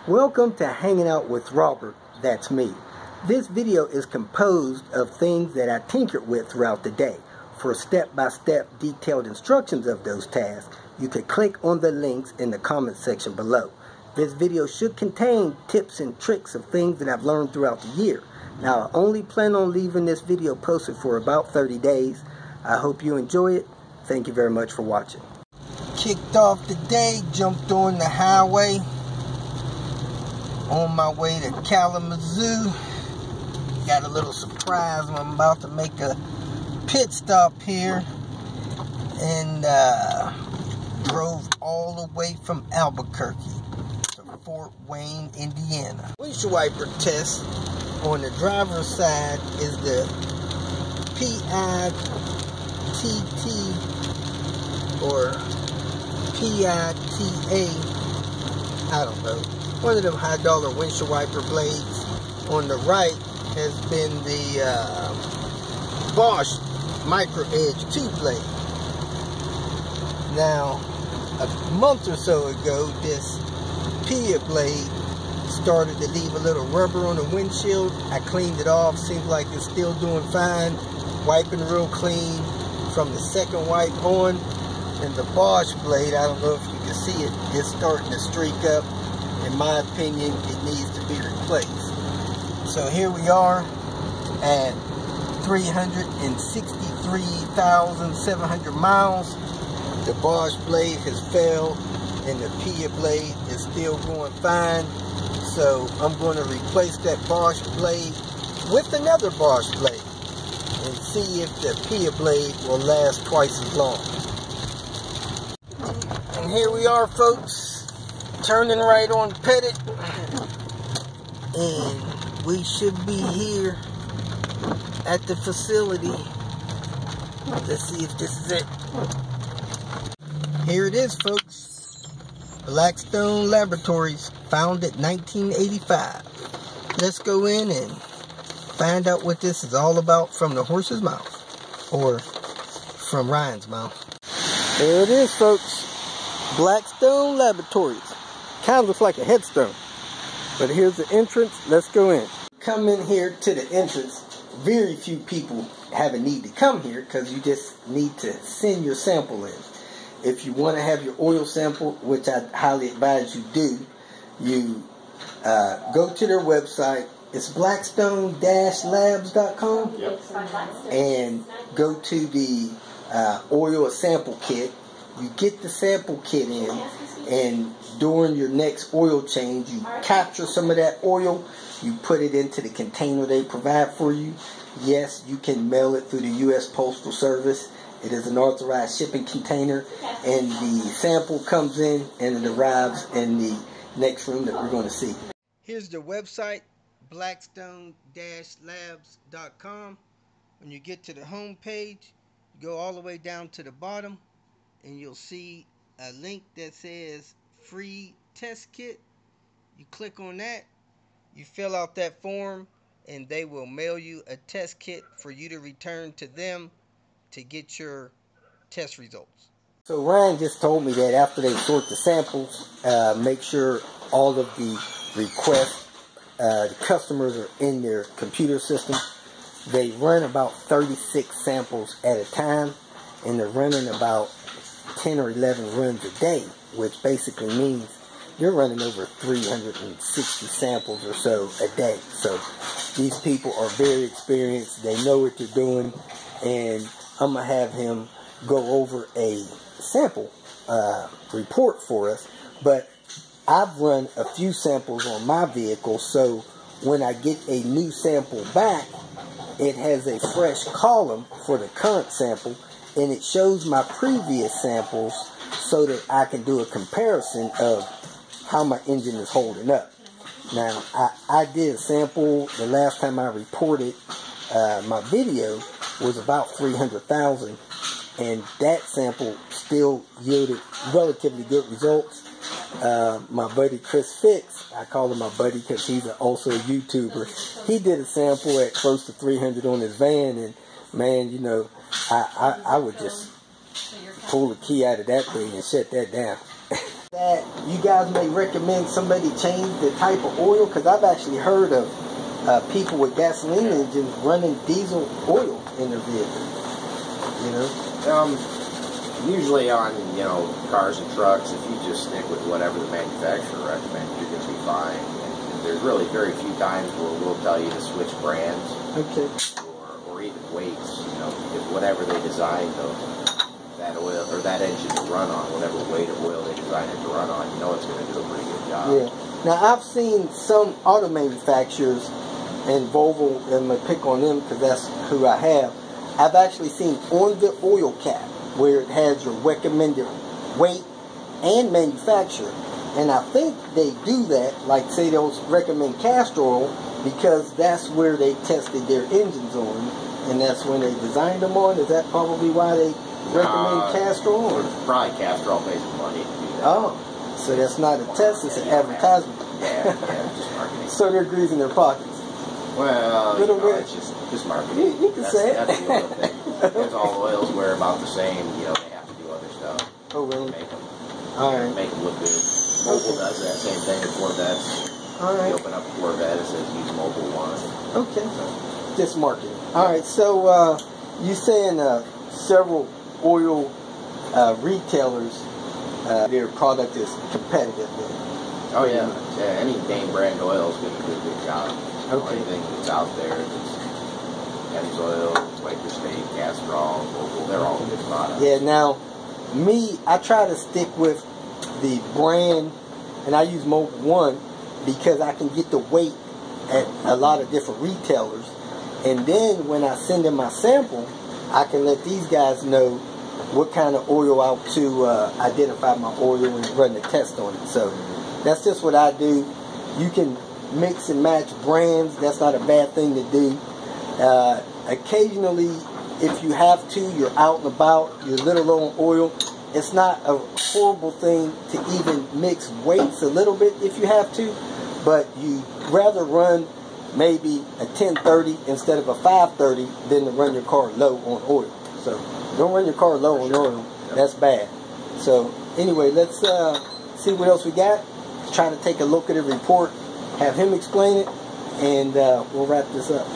Welcome to Hanging Out with Robert, that's me. This video is composed of things that I tinkered with throughout the day. For step-by-step detailed instructions of those tasks, you can click on the links in the comment section below. This video should contain tips and tricks of things that I've learned throughout the year. Now, I only plan on leaving this video posted for about 30 days. I hope you enjoy it. Thank you very much for watching. Kicked off the day, jumped on the highway. On my way to Kalamazoo. Got a little surprise. I'm about to make a pit stop here. And drove all the way from Albuquerque to Fort Wayne, Indiana. Windshield wiper test. On the driver's side is the PITT or PITA. I don't know. One of them high-dollar windshield wiper blades. On the right has been the Bosch Micro Edge 2 blade. Now, a month or so ago, this PIA blade started to leave a little rubber on the windshield. I cleaned it off. Seems like it's still doing fine. Wiping real clean from the second wipe on. And the Bosch blade, I don't know if you can see it, it's starting to streak up. In my opinion, it needs to be replaced. So here we are at 363,700 miles. The Bosch blade has failed and the PIA blade is still going fine. So I'm going to replace that Bosch blade with another Bosch blade and see if the PIA blade will last twice as long. And here we are, folks. Turning right on Pettit, and we should be here at the facility. Let's see if this is it. Here it is, folks. Blackstone Laboratories, founded 1985. Let's go in and find out what this is all about from the horse's mouth, or from Ryan's mouth. There it is, folks. Blackstone Laboratories. Kind of looks like a headstone. But here's the entrance. Let's go in. Come in here to the entrance. Very few people have a need to come here because you just need to send your sample in. If you want to have your oil sample, which I highly advise you do, you go to their website. It's Blackstone-Labs.com. Yep. And go to the oil sample kit. You get the sample kit in, and during your next oil change, you capture some of that oil, you put it into the container they provide for you. Yes, you can mail it through the U.S. Postal Service. It is an authorized shipping container, and the sample comes in and it arrives in the next room that we're going to see. Here's the website, Blackstone-Labs.com. When you get to the home page, you go all the way down to the bottom, and you'll see a link that says free test kit. You click on that, you fill out that form, and they will mail you a test kit for you to return to them to get your test results. So Ryan just told me that after they sort the samples, make sure all of the requests, the customers are in their computer system. They run about 36 samples at a time, and they're running about 10 or 11 runs a day, which basically means you're running over 360 samples or so a day. So these people are very experienced. They know what they're doing, and I'm going to have him go over a sample report for us. But I've run a few samples on my vehicle, so when I get a new sample back, it has a fresh column for the current sample, and it shows my previous samples so that I can do a comparison of how my engine is holding up. Now, I did a sample the last time I reported my video was about 300,000, and that sample still yielded relatively good results. My buddy Chris Fix, I call him my buddy because he's also a YouTuber, he did a sample at close to 300 on his van, and man, you know, I would just pull the key out of that thing and shut that down. You guys may recommend somebody change the type of oil, because I've actually heard of people with gasoline engines running diesel oil in their vehicle. You know, usually on cars and trucks, if you just stick with whatever the manufacturer recommends, you're going to be fine. And there's really very few times where we'll tell you to switch brands, okay, or even weights. Because whatever they designed that oil or that engine to run on, whatever weight of oil they designed it to run on, it's going to do a pretty good job. Yeah. Now I've seen some auto manufacturers, and Volvo, I'm going to pick on them because that's who I have. I've actually seen on the oil cap where it has your recommended weight and manufacturer. And I think they do that, like say they'll recommend castor oil, because that's where they tested their engines on, and that's when they designed them on. Is that probably why they recommend castor oil? Probably castor oil pays the money to do that. Oh, so that's not a test, it's an advertisement. Yeah, just marketing. So they're greasing their pockets. Well, it's just marketing. You can say it. That's the other thing. Because all oils wear about the same, they have to do other stuff. Oh, really? Make them, make them look good. Volvo does that same thing with Corvettes. All right. You open up a Corvette, it says use Mobil 1. Okay. Just marketing. All right, so you saying several oil retailers, their product is competitive then? Oh, yeah. Any name brand oil is going to do a good job. Okay. Anything that's out there, that's Eddie's Oil, Quaker State, Castrol, Mobil, they're all good products. Yeah, now, me, I try to stick with the brand, and I use Mobil 1 because I can get the weight at a lot of different retailers. And then when I send in my sample, I can let these guys know what kind of oil out to identify my oil and run the test on it. So that's just what I do. You can mix and match brands. That's not a bad thing to do. Occasionally, if you have to, you're out and about, you're a little low on oil, it's not a horrible thing to even mix weights a little bit if you have to, but you rather run maybe a 1030 instead of a 530 than to run your car low on oil. So don't run your car low on oil. That's bad. So anyway, let's see what else we got. Try to take a look at the report, have him explain it, and we'll wrap this up.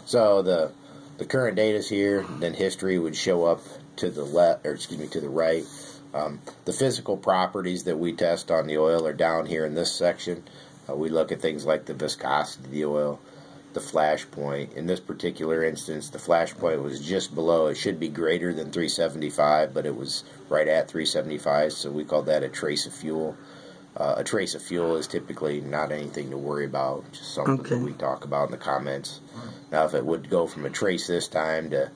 So the current data is here, then history would show up to the left, or excuse me, to the right. The physical properties that we test on the oil are down here in this section. We look at things like the viscosity of the oil, the flash point. In this particular instance, the flash point was just below. It should be greater than 375, but it was right at 375, so we call that a trace of fuel. A trace of fuel is typically not anything to worry about, just something that we talk about in the comments. Now, if it would go from a trace this time to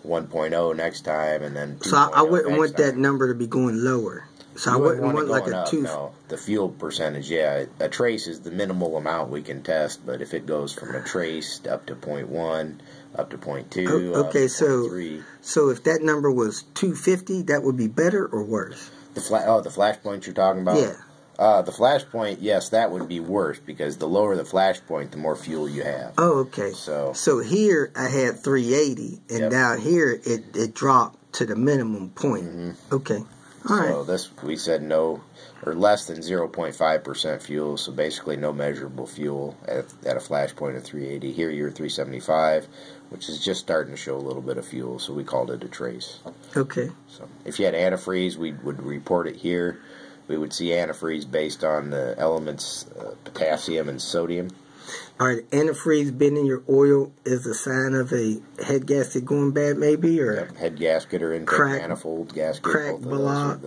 1.0 next time, and then 2.0 so I wouldn't want that number to be going lower. So I wouldn't want like a 2. No, the fuel percentage, yeah. A trace is the minimal amount we can test, but if it goes from a trace up to 0.1, up to 0.2, okay, up to 0.3. So if that number was 250, that would be better or worse? The flash point you're talking about? Yeah. The flash point, yes, that would be worse, because the lower the flash point, the more fuel you have. Oh, okay. So here I had 380, and down here it dropped to the minimum point. Okay. All right. So this, we said no, or less than 0.5% fuel, so basically no measurable fuel at a flash point of 380. Here you're 375, which is just starting to show a little bit of fuel, so we called it a trace. Okay. So if you had antifreeze, we would report it here. We would see antifreeze based on the elements potassium and sodium. All right, antifreeze being in your oil is a sign of a head gasket going bad, maybe, or head gasket or intake manifold gasket. Crack block.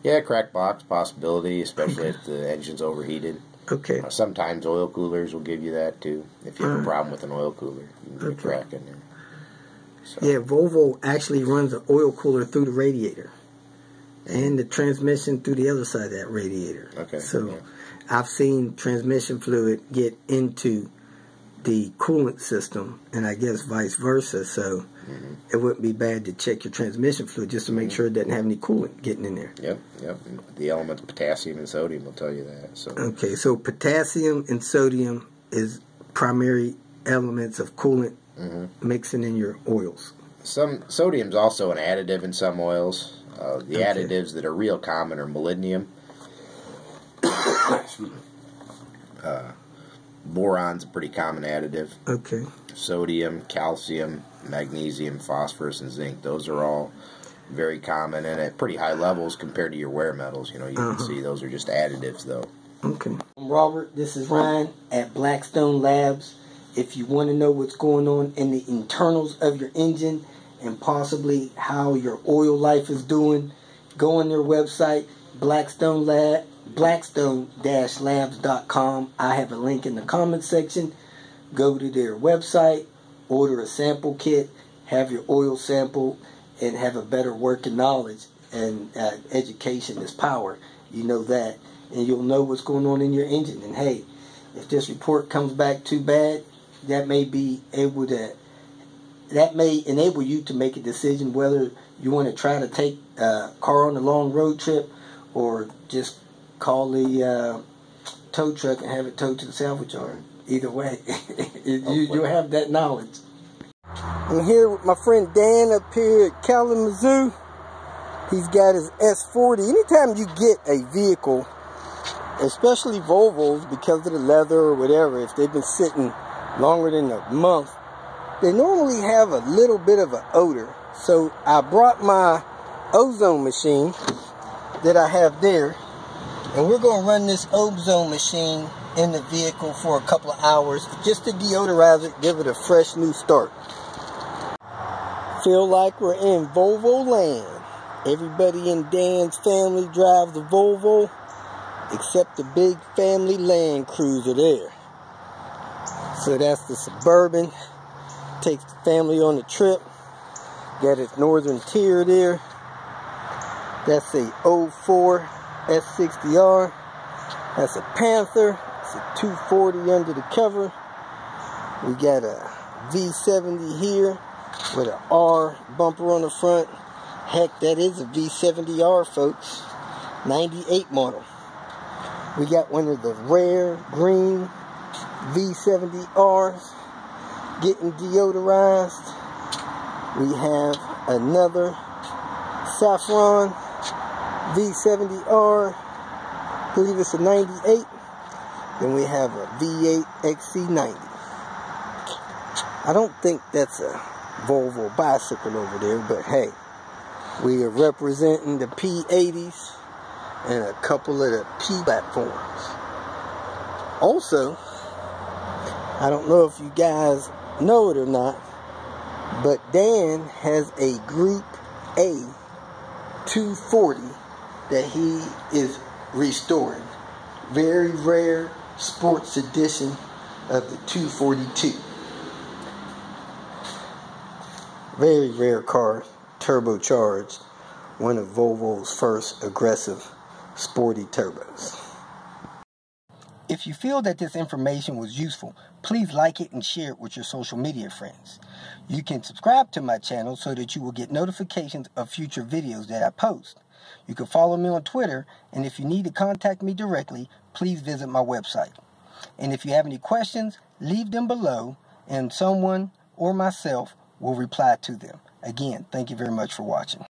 Crack box possibility, especially if the engine's overheated. Okay. Sometimes oil coolers will give you that too. If you have a problem with an oil cooler, you can get a crack in there. So. Yeah, Volvo actually runs an oil cooler through the radiator, and the transmission through the other side of that radiator. Okay. So I've seen transmission fluid get into the coolant system, and I guess vice versa. So it wouldn't be bad to check your transmission fluid just to make sure it doesn't have any coolant getting in there. Yep. The elements potassium and sodium will tell you that. So. Okay, so potassium and sodium is primary elements of coolant mixing in your oils. Sodium's also an additive in some oils. The additives that are real common are molybdenum. Boron's a pretty common additive. Okay. Sodium, calcium, magnesium, phosphorus, and zinc. Those are all very common and at pretty high levels compared to your wear metals. You know, you can see those are just additives, though. Okay. I'm Robert. This is Ryan at Blackstone Labs. If you want to know what's going on in the internals of your engine and possibly how your oil life is doing, go on their website, Blackstone-Labs.com. I have a link in the comment section. Go to their website, order a sample kit, have your oil sample, and have a better working knowledge. And education is power. You know that. And you'll know what's going on in your engine. And hey, if this report comes back too bad, that may enable you to make a decision whether you want to try to take a car on a long road trip or just call the tow truck and have it towed to the salvage yard. Either way, you'll have that knowledge. I'm here with my friend Dan up here at Kalamazoo. He's got his S40. Anytime you get a vehicle, especially Volvos, because of the leather or whatever, if they've been sitting longer than a month, they normally have a little bit of an odor. So I brought my ozone machine that I have there, and we're going to run this ozone machine in the vehicle for a couple of hours just to deodorize it, give it a fresh new start. Feel like we're in Volvo land. Everybody in Dan's family drives a Volvo except the big family Land Cruiser there. So that's the Suburban. Takes the family on the trip. Got its northern tier there. That's a 04 S60R. That's a Panther. It's a 240 under the cover. We got a V70 here with an R bumper on the front. Heck, that is a V70R, folks. 98 model. We got one of the rare green V70Rs getting deodorized. We have another saffron V70R. I believe it's a 98. Then we have a V8 XC90. I don't think that's a Volvo bicycle over there, but hey, we are representing the P80s and a couple of the P platforms. Also, I don't know if you guys know it or not, but Dan has a Group A 240 that he is restoring. Very rare sports edition of the 242. Very rare car, turbocharged. One of Volvo's first aggressive sporty turbos. If you feel that this information was useful, please like it and share it with your social media friends. You can subscribe to my channel so that you will get notifications of future videos that I post. You can follow me on Twitter, and if you need to contact me directly, please visit my website. And if you have any questions, leave them below, and someone or myself will reply to them. Again, thank you very much for watching.